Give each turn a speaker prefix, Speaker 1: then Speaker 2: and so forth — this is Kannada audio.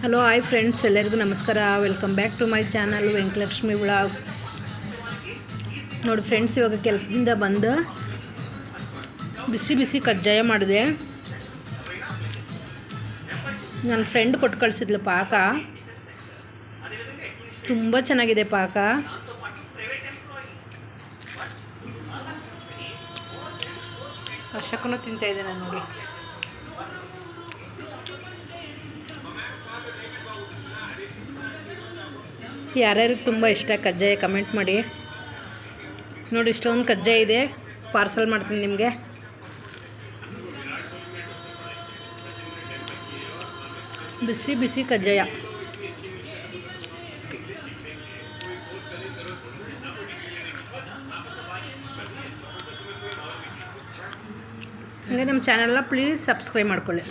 Speaker 1: ಹಲೋ ಹಾಯ್ ಫ್ರೆಂಡ್ಸ್, ಎಲ್ಲರಿಗೂ ನಮಸ್ಕಾರ. Welcome back to my channel Venkatalakshmi vlog. ನೋಡಿ ಫ್ರೆಂಡ್ಸ್, ಇವಾಗ ಕೆಲಸದಿಂದ ಬಂದು ಬಿಸಿ ಬಿಸಿ ಕಜ್ಜಾಯ ಮಾಡಿದೆ. ನನ್ನ ಫ್ರೆಂಡ್ ಕೊಟ್ಟು ಕಳಿಸಿದ್ಲು ಪಾಕ. ತುಂಬ ಚೆನ್ನಾಗಿದೆ ಪಾಕ. ಅಶಕನೂ ತಿಂತಾಯಿದ್ದೆ ನಾನು. ನೋಡಿ, ಯಾರ್ಯಾರಿಗೆ ತುಂಬ ಇಷ್ಟ ಕಜ್ಜಾಯ ಕಮೆಂಟ್ ಮಾಡಿ. ನೋಡಿ, ಇಷ್ಟೊಂದು ಕಜ್ಜಾಯ ಇದೆ, ಪಾರ್ಸಲ್ ಮಾಡ್ತೀನಿ ನಿಮಗೆ. ಬಿಸಿ ಬಿಸಿ ಕಜ್ಜಾಯ. ಹಾಗೆ ನಮ್ಮ ಚಾನಲ್ನ ಪ್ಲೀಸ್ ಸಬ್ಸ್ಕ್ರೈಬ್ ಮಾಡ್ಕೊಳ್ಳಿ.